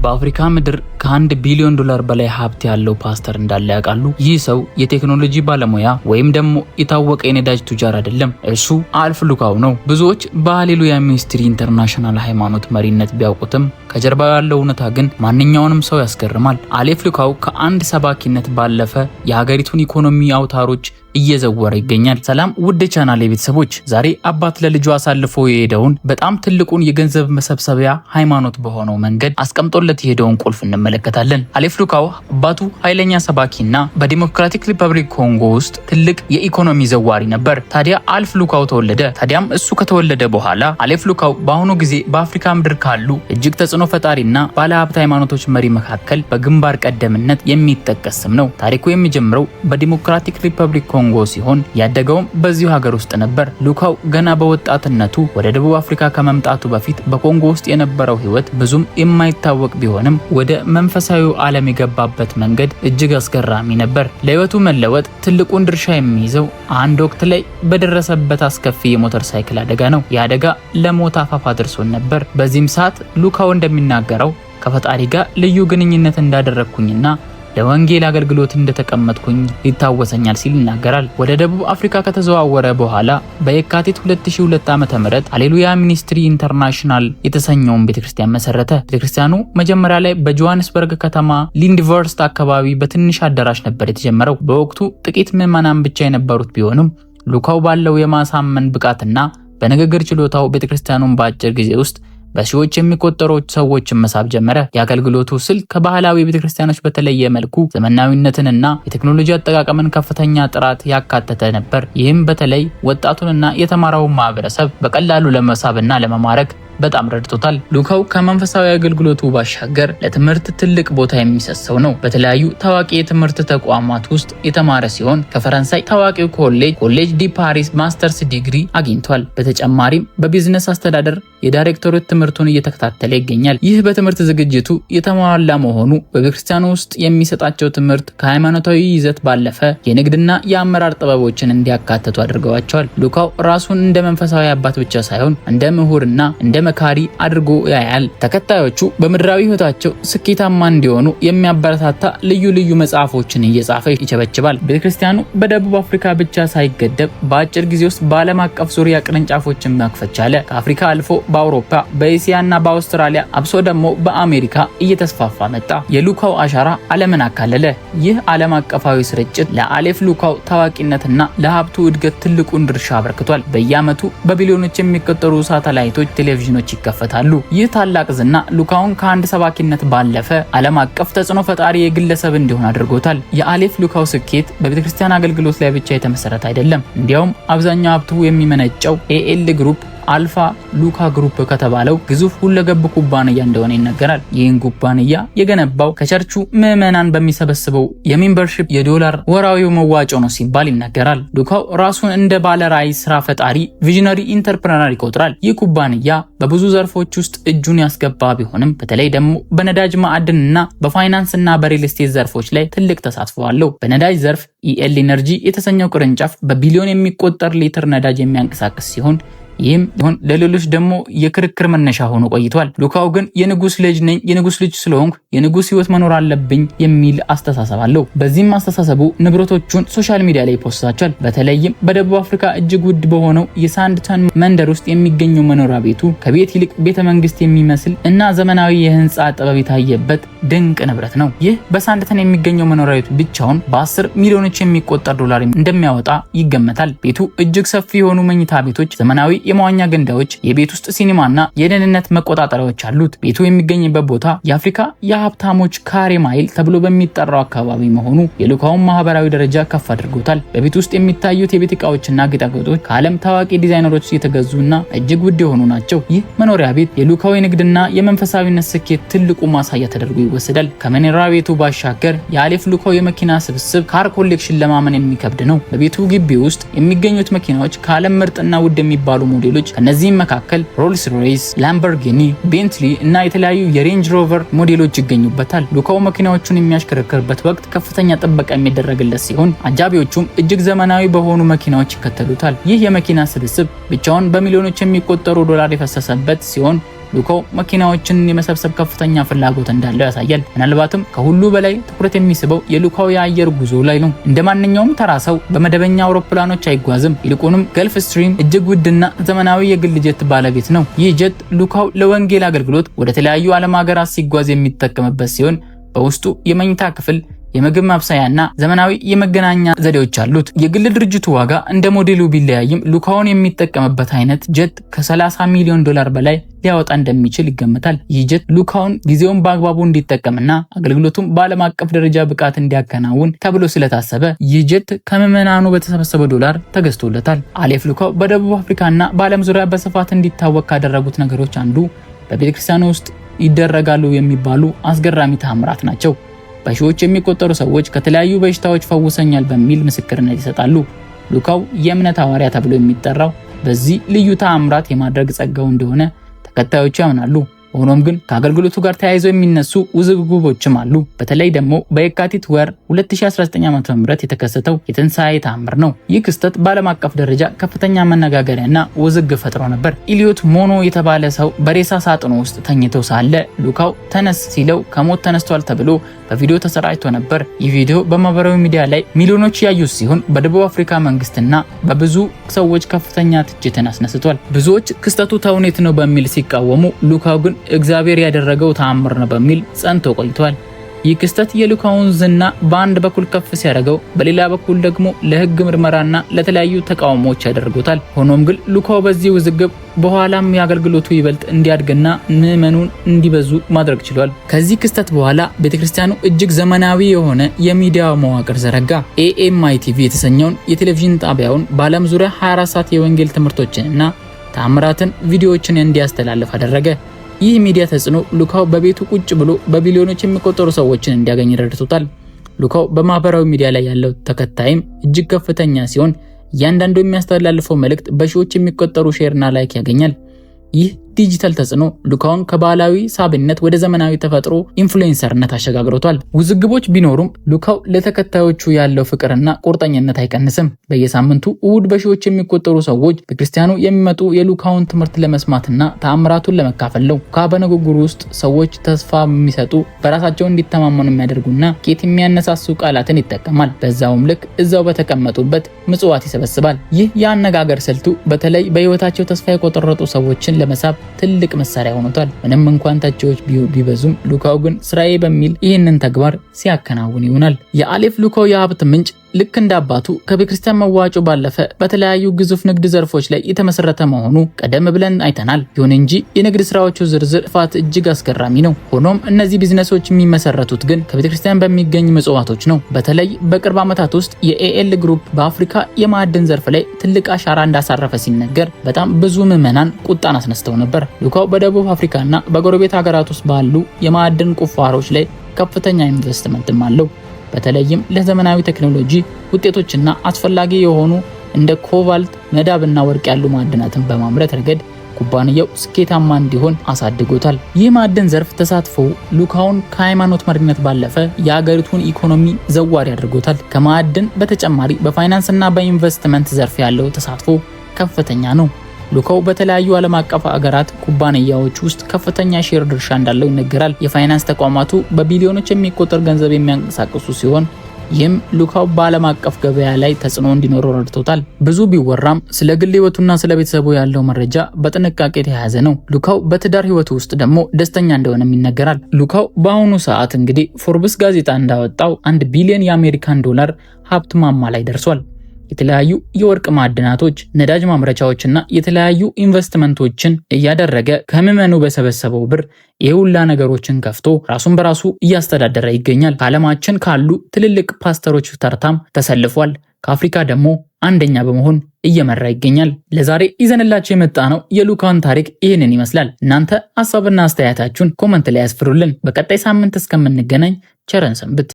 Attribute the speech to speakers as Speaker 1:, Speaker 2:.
Speaker 1: በአፍሪካ ምድር ከ1 ቢሊዮን ዶላር በላይ ሀብት ያለው ፓስተር እንዳለ ያውቃሉ? ይህ ሰው የቴክኖሎጂ ባለሙያ ወይም ደግሞ የታወቀ የነዳጅ ቱጃር አይደለም። እሱ አልፍ ሉካው ነው። ብዙዎች በሃሌሉያ ሚኒስትሪ ኢንተርናሽናል ሃይማኖት መሪነት ቢያውቁትም ከጀርባው ያለው እውነታ ግን ማንኛውንም ሰው ያስገርማል። አሌፍ ሉካው ከአንድ ሰባኪነት ባለፈ የሀገሪቱን ኢኮኖሚ አውታሮች እየዘወረ ይገኛል። ሰላም ውድ ቻናሌ ቤተሰቦች፣ ዛሬ አባት ለልጁ አሳልፎ የሄደውን በጣም ትልቁን የገንዘብ መሰብሰቢያ ሃይማኖት በሆነው መንገድ አስቀምጦለት የሄደውን ቁልፍ እንመለከታለን። አሌፍ ሉካው አባቱ ኃይለኛ ሰባኪና በዲሞክራቲክ ሪፐብሊክ ኮንጎ ውስጥ ትልቅ የኢኮኖሚ ዘዋሪ ነበር። ታዲያ አልፍ ሉካው ተወለደ። ታዲያም እሱ ከተወለደ በኋላ አሌፍ ሉካው በአሁኑ ጊዜ በአፍሪካ ምድር ካሉ እጅግ ተጽዕኖ ፈጣሪና ባለሀብት ሃይማኖቶች መሪ መካከል በግንባር ቀደምነት የሚጠቀስ ስም ነው። ታሪኩ የሚጀምረው በዲሞክራቲክ ሪፐብሊክ ኮንጎ ሲሆን ያደገውም በዚሁ ሀገር ውስጥ ነበር። ሉካው ገና በወጣትነቱ ወደ ደቡብ አፍሪካ ከመምጣቱ በፊት በኮንጎ ውስጥ የነበረው ህይወት ብዙም የማይታወቅ ቢሆንም ወደ መንፈሳዊ ዓለም የገባበት መንገድ እጅግ አስገራሚ ነበር። ለህይወቱ መለወጥ ትልቁን ድርሻ የሚይዘው አንድ ወቅት ላይ በደረሰበት አስከፊ የሞተር ሳይክል አደጋ ነው። የአደጋ ለሞት አፋፍ አድርሶን ነበር። በዚህም ሰዓት ሉካው እንደሚናገረው ከፈጣሪ ጋር ልዩ ግንኙነት እንዳደረግኩኝና ለወንጌል አገልግሎት እንደተቀመጥኩኝ ይታወሰኛል ሲል ይናገራል። ወደ ደቡብ አፍሪካ ከተዘዋወረ በኋላ በየካቲት 2002 ዓ.ም ሃሌሉያ ሚኒስትሪ ኢንተርናሽናል የተሰኘውን ቤተክርስቲያን መሰረተ። ቤተክርስቲያኑ መጀመሪያ ላይ በጆሃንስበርግ ከተማ ሊንድቨርስት አካባቢ በትንሽ አዳራሽ ነበር የተጀመረው። በወቅቱ ጥቂት ምዕመናን ብቻ የነበሩት ቢሆንም ሉካው ባለው የማሳመን ብቃትና በንግግር ችሎታው ቤተክርስቲያኑን በአጭር ጊዜ ውስጥ በሺዎች የሚቆጠሩ ሰዎችን መሳብ ጀመረ። የአገልግሎቱ ስልት ከባህላዊ ቤተክርስቲያኖች በተለየ መልኩ ዘመናዊነትንና የቴክኖሎጂ አጠቃቀምን ከፍተኛ ጥራት ያካተተ ነበር። ይህም በተለይ ወጣቱንና የተማረውን ማህበረሰብ በቀላሉ ለመሳብና ለመማረክ በጣም ረድቶታል። ሉካው ከመንፈሳዊ አገልግሎቱ ባሻገር ለትምህርት ትልቅ ቦታ የሚሰጠው ነው። በተለያዩ ታዋቂ የትምህርት ተቋማት ውስጥ የተማረ ሲሆን ከፈረንሳይ ታዋቂው ኮሌጅ ዲ ፓሪስ ማስተርስ ዲግሪ አግኝቷል። በተጨማሪም በቢዝነስ አስተዳደር የዳይሬክተሮች ትምህርቱን እየተከታተለ ይገኛል። ይህ በትምህርት ዝግጅቱ የተሟላ መሆኑ በቤተክርስቲያኑ ውስጥ የሚሰጣቸው ትምህርት ከሃይማኖታዊ ይዘት ባለፈ የንግድና የአመራር ጥበቦችን እንዲያካትቱ አድርገዋቸዋል። ሉካው ራሱን እንደ መንፈሳዊ አባት ብቻ ሳይሆን እንደ ምሁርና እንደ መካሪ አድርጎ ያያል። ተከታዮቹ በምድራዊ ህይወታቸው ስኬታማ እንዲሆኑ የሚያበረታታ ልዩ ልዩ መጽሐፎችን እየጻፈ ይቸበችባል። ቤተክርስቲያኑ በደቡብ አፍሪካ ብቻ ሳይገደብ በአጭር ጊዜ ውስጥ በዓለም አቀፍ ዙሪያ ቅርንጫፎችን መክፈት ቻለ። ከአፍሪካ አልፎ በአውሮፓ፣ በእስያና በአውስትራሊያ አብሶ ደግሞ በአሜሪካ እየተስፋፋ መጣ። የሉካው አሻራ ዓለምን አካለለ። ይህ ዓለም አቀፋዊ ስርጭት ለአሌፍ ሉካው ታዋቂነትና ለሀብቱ እድገት ትልቁን ድርሻ አበርክቷል። በየዓመቱ በቢሊዮኖች የሚቆጠሩ ሳተላይቶች ቴሌቪዥኖች ይከፈታሉ። ይህ ታላቅ ዝና ሉካውን ከአንድ ሰባኪነት ባለፈ ዓለም አቀፍ ተጽዕኖ ፈጣሪ የግለሰብ እንዲሆን አድርጎታል። የአሌፍ ሉካው ስኬት በቤተክርስቲያን አገልግሎት ላይ ብቻ የተመሰረተ አይደለም። እንዲያውም አብዛኛው ሀብቱ የሚመነጨው ኤኤል ግሩፕ አልፋ ሉካ ግሩፕ ከተባለው ግዙፍ ሁለገብ ኩባንያ እንደሆነ ይነገራል። ይህን ኩባንያ የገነባው ከቸርቹ ምዕመናን በሚሰበስበው የሜምበርሺፕ የዶላር ወራዊው መዋጮ ነው ሲባል ይነገራል። ሉካው ራሱን እንደ ባለ ራዕይ ስራ ፈጣሪ ቪዥነሪ ኢንተርፕረነር ይቆጥራል። ይህ ኩባንያ በብዙ ዘርፎች ውስጥ እጁን ያስገባ ቢሆንም በተለይ ደግሞ በነዳጅ ማዕድንና በፋይናንስና በሪል ስቴት ዘርፎች ላይ ትልቅ ተሳትፎ አለው። በነዳጅ ዘርፍ ኢኤል ኢነርጂ የተሰኘው ቅርንጫፍ በቢሊዮን የሚቆጠር ሊትር ነዳጅ የሚያንቀሳቅስ ሲሆን ይህም ለሌሎች ደግሞ የክርክር መነሻ ሆኖ ቆይቷል። ሉካው ግን የንጉስ ልጅ ነኝ፣ የንጉስ ልጅ ስለሆንኩ የንጉስ ህይወት መኖር አለብኝ የሚል አስተሳሰብ አለው። በዚህም አስተሳሰቡ ንብረቶቹን ሶሻል ሚዲያ ላይ ፖስታቸዋል። በተለይም በደቡብ አፍሪካ እጅግ ውድ በሆነው የሳንድተን መንደር ውስጥ የሚገኘው መኖሪያ ቤቱ ከቤት ይልቅ ቤተ መንግስት የሚመስል እና ዘመናዊ የህንፃ ጥበብ የታየበት ድንቅ ንብረት ነው። ይህ በሳንድተን የሚገኘው መኖሪያ ቤቱ ብቻውን በ10 ሚሊዮኖች የሚቆጠር ዶላር እንደሚያወጣ ይገመታል። ቤቱ እጅግ ሰፊ የሆኑ መኝታ ቤቶች፣ ዘመናዊ የመዋኛ ገንዳዎች፣ የቤት ውስጥ ሲኒማና የደህንነት መቆጣጠሪያዎች አሉት። ቤቱ የሚገኝበት ቦታ የአፍሪካ የሀብታሞች ካሬ ማይል ተብሎ በሚጠራው አካባቢ መሆኑ የሉካውን ማህበራዊ ደረጃ ከፍ አድርጎታል። በቤት ውስጥ የሚታዩት የቤት ዕቃዎችና ጌጣጌጦች ከዓለም ታዋቂ ዲዛይነሮች የተገዙና እጅግ ውድ የሆኑ ናቸው። ይህ መኖሪያ ቤት የሉካው የንግድና የመንፈሳዊነት ስኬት ትልቁ ማሳያ ተደርጎ ይወሰዳል። ከመኖሪያ ቤቱ ባሻገር የአሌፍ ሉካው የመኪና ስብስብ ካር ኮሌክሽን ለማመን የሚከብድ ነው። በቤቱ ግቢ ውስጥ የሚገኙት መኪናዎች ከዓለም ምርጥና ውድ የሚባሉ ሞዴሎች ከነዚህም መካከል ሮልስ ሮይስ፣ ላምበርጊኒ፣ ቤንትሊ እና የተለያዩ የሬንጅ ሮቨር ሞዴሎች ይገኙበታል። ሉካው መኪናዎቹን የሚያሽከረክርበት ወቅት ከፍተኛ ጥበቃ የሚደረግለት ሲሆን አጃቢዎቹም እጅግ ዘመናዊ በሆኑ መኪናዎች ይከተሉታል። ይህ የመኪና ስብስብ ብቻውን በሚሊዮኖች የሚቆጠሩ ዶላር የፈሰሰበት ሲሆን ሉካው መኪናዎችን የመሰብሰብ ከፍተኛ ፍላጎት እንዳለው ያሳያል። ምናልባትም ከሁሉ በላይ ትኩረት የሚስበው የሉካው የአየር ጉዞ ላይ ነው። እንደማንኛውም ተራ ሰው በመደበኛ አውሮፕላኖች አይጓዝም። ይልቁንም ገልፍ ስትሪም እጅግ ውድና ዘመናዊ የግል ጀት ባለቤት ነው። ይህ ጀት ሉካው ለወንጌል አገልግሎት ወደ ተለያዩ ዓለም ሀገራት ሲጓዝ የሚጠቀምበት ሲሆን በውስጡ የመኝታ ክፍል፣ የምግብ ማብሰያና ዘመናዊ የመገናኛ ዘዴዎች አሉት። የግል ድርጅቱ ዋጋ እንደ ሞዴሉ ቢለያይም ሉካውን የሚጠቀምበት አይነት ጀት ከ30 ሚሊዮን ዶላር በላይ ሊያወጣ እንደሚችል ይገመታል። ይህ ጀት ሉካውን ጊዜውን በአግባቡ እንዲጠቀምና አገልግሎቱም በዓለም አቀፍ ደረጃ ብቃት እንዲያከናውን ተብሎ ስለታሰበ ይህ ጀት ከምዕመናኑ በተሰበሰበ ዶላር ተገዝቶለታል። አሌፍ ሉካው በደቡብ አፍሪካና በዓለም ዙሪያ በስፋት እንዲታወቅ ካደረጉት ነገሮች አንዱ በቤተክርስቲያን ውስጥ ይደረጋሉ የሚባሉ አስገራሚ ተአምራት ናቸው። በሺዎች የሚቆጠሩ ሰዎች ከተለያዩ በሽታዎች ፈውሰኛል በሚል ምስክርነት ይሰጣሉ። ሉካው የእምነት ሐዋርያ ተብሎ የሚጠራው በዚህ ልዩ ተአምራት የማድረግ ጸጋው እንደሆነ ተከታዮቹ ያምናሉ። ሆኖም ግን ከአገልግሎቱ ጋር ተያይዘው የሚነሱ ውዝግቦችም አሉ። በተለይ ደግሞ በየካቲት ወር 2019 ዓ.ም የተከሰተው የትንሣኤ ተአምር ነው። ይህ ክስተት በዓለም አቀፍ ደረጃ ከፍተኛ መነጋገሪያና ውዝግብ ፈጥሮ ነበር። ኢሊዮት ሞኖ የተባለ ሰው በሬሳ ሳጥኑ ውስጥ ተኝቶ ሳለ ሉካው ተነስ ሲለው ከሞት ተነስቷል ተብሎ በቪዲዮ ተሰራጭቶ ነበር። ይህ ቪዲዮ በማህበራዊ ሚዲያ ላይ ሚሊዮኖች ያዩት ሲሆን በደቡብ አፍሪካ መንግስትና በብዙ ሰዎች ከፍተኛ ትችትን አስነስቷል። ብዙዎች ክስተቱ ተውኔት ነው በሚል ሲቃወሙ፣ ሉካው ግን እግዚአብሔር ያደረገው ተአምር ነው በሚል ጸንቶ ቆይቷል። ይህ ክስተት የሉካውን ዝና በአንድ በኩል ከፍ ሲያደርገው፣ በሌላ በኩል ደግሞ ለህግ ምርመራና ለተለያዩ ተቃውሞዎች ያደርጉታል። ሆኖም ግን ሉካው በዚህ ውዝግብ በኋላም የአገልግሎቱ ይበልጥ እንዲያድግና ምዕመኑን እንዲበዙ ማድረግ ችሏል። ከዚህ ክስተት በኋላ ቤተክርስቲያኑ እጅግ ዘመናዊ የሆነ የሚዲያ መዋቅር ዘረጋ። AMITV የተሰኘውን የቴሌቪዥን ጣቢያውን በዓለም ዙሪያ 24 ሰዓት የወንጌል ትምህርቶችንና ተአምራትን ቪዲዮዎችን እንዲያስተላልፍ አደረገ። ይህ ሚዲያ ተጽዕኖ ሉካው በቤቱ ቁጭ ብሎ በቢሊዮኖች የሚቆጠሩ ሰዎችን እንዲያገኝ ረድቶታል። ሉካው በማህበራዊ ሚዲያ ላይ ያለው ተከታይም እጅግ ከፍተኛ ሲሆን እያንዳንዱ የሚያስተላልፈው መልእክት በሺዎች የሚቆጠሩ ሼርና ላይክ ያገኛል። ይህ ዲጂታል ተጽዕኖ ሉካውን ከባህላዊ ሳቢነት ወደ ዘመናዊ ተፈጥሮ ኢንፍሉዌንሰርነት አሸጋግሮታል። ውዝግቦች ቢኖሩም ሉካው ለተከታዮቹ ያለው ፍቅርና ቁርጠኝነት አይቀንስም። በየሳምንቱ እሁድ በሺዎች የሚቆጠሩ ሰዎች በክርስቲያኑ የሚመጡ የሉካውን ትምህርት ለመስማትና ተአምራቱን ለመካፈል ነው። ሉካ በንግግሩ ውስጥ ሰዎች ተስፋ የሚሰጡ፣ በራሳቸው እንዲተማመኑ የሚያደርጉና ቄት የሚያነሳሱ ቃላትን ይጠቀማል። በዛውም ልክ እዛው በተቀመጡበት ምጽዋት ይሰበስባል። ይህ የአነጋገር ስልቱ በተለይ በህይወታቸው ተስፋ የቆጠረጡ ሰዎችን ለመሳብ ትልቅ መሳሪያ ሆኖታል። ምንም እንኳን ተቺዎች ቢበዙም ሉካው ግን ስራዬ በሚል ይህንን ተግባር ሲያከናውን ይሆናል። የአሌፍ ሉካው የሀብት ምንጭ ልክ እንደ አባቱ ከቤተክርስቲያን መዋጮ ባለፈ በተለያዩ ግዙፍ ንግድ ዘርፎች ላይ የተመሰረተ መሆኑ ቀደም ብለን አይተናል። ይሁን እንጂ የንግድ ስራዎቹ ዝርዝር ፋት እጅግ አስገራሚ ነው። ሆኖም እነዚህ ቢዝነሶች የሚመሰረቱት ግን ከቤተክርስቲያን በሚገኝ ምጽዋቶች ነው። በተለይ በቅርብ ዓመታት ውስጥ የኤኤል ግሩፕ በአፍሪካ የማዕድን ዘርፍ ላይ ትልቅ አሻራ እንዳሳረፈ ሲነገር በጣም ብዙ ምዕመናን ቁጣን አስነስተው ነበር። ሉካው በደቡብ አፍሪካና በጎረቤት ሀገራት ውስጥ ባሉ የማዕድን ቁፋሮች ላይ ከፍተኛ ኢንቨስትመንትም አለው። በተለይም ለዘመናዊ ቴክኖሎጂ ውጤቶችና አስፈላጊ የሆኑ እንደ ኮባልት፣ መዳብና ወርቅ ያሉ ማዕድናትን በማምረት ረገድ ኩባንያው ስኬታማ እንዲሆን አሳድጎታል። ይህ ማዕድን ዘርፍ ተሳትፎ ሉካውን ከሃይማኖት መሪነት ባለፈ የሀገሪቱን ኢኮኖሚ ዘዋሪ አድርጎታል። ከማዕድን በተጨማሪ በፋይናንስና በኢንቨስትመንት ዘርፍ ያለው ተሳትፎ ከፍተኛ ነው። ሉካው በተለያዩ ዓለም አቀፍ ሀገራት ኩባንያዎች ውስጥ ከፍተኛ ሼር ድርሻ እንዳለው ይነገራል። የፋይናንስ ተቋማቱ በቢሊዮኖች የሚቆጠር ገንዘብ የሚያንቀሳቅሱ ሲሆን ይህም ሉካው በዓለም አቀፍ ገበያ ላይ ተጽዕኖ እንዲኖረው ረድቶታል። ብዙ ቢወራም ስለ ግል ህይወቱና ስለ ቤተሰቡ ያለው መረጃ በጥንቃቄ የተያያዘ ነው። ሉካው በትዳር ህይወቱ ውስጥ ደግሞ ደስተኛ እንደሆነም ይነገራል። ሉካው በአሁኑ ሰዓት እንግዲህ ፎርብስ ጋዜጣ እንዳወጣው 1 ቢሊዮን የአሜሪካን ዶላር ሀብት ማማ ላይ ደርሷል። የተለያዩ የወርቅ ማዕድናቶች፣ ነዳጅ ማምረቻዎችና የተለያዩ ኢንቨስትመንቶችን እያደረገ ከምዕመኑ በሰበሰበው ብር የሁላ ነገሮችን ከፍቶ ራሱን በራሱ እያስተዳደረ ይገኛል። ከዓለማችን ካሉ ትልልቅ ፓስተሮች ተርታም ተሰልፏል። ከአፍሪካ ደግሞ አንደኛ በመሆን እየመራ ይገኛል። ለዛሬ ይዘንላችሁ የመጣ ነው የሉካውን ታሪክ ይህንን ይመስላል። እናንተ ሐሳብና አስተያየታችሁን ኮመንት ላይ ያስፍሩልን። በቀጣይ ሳምንት እስከምንገናኝ ቸርን ሰንብት።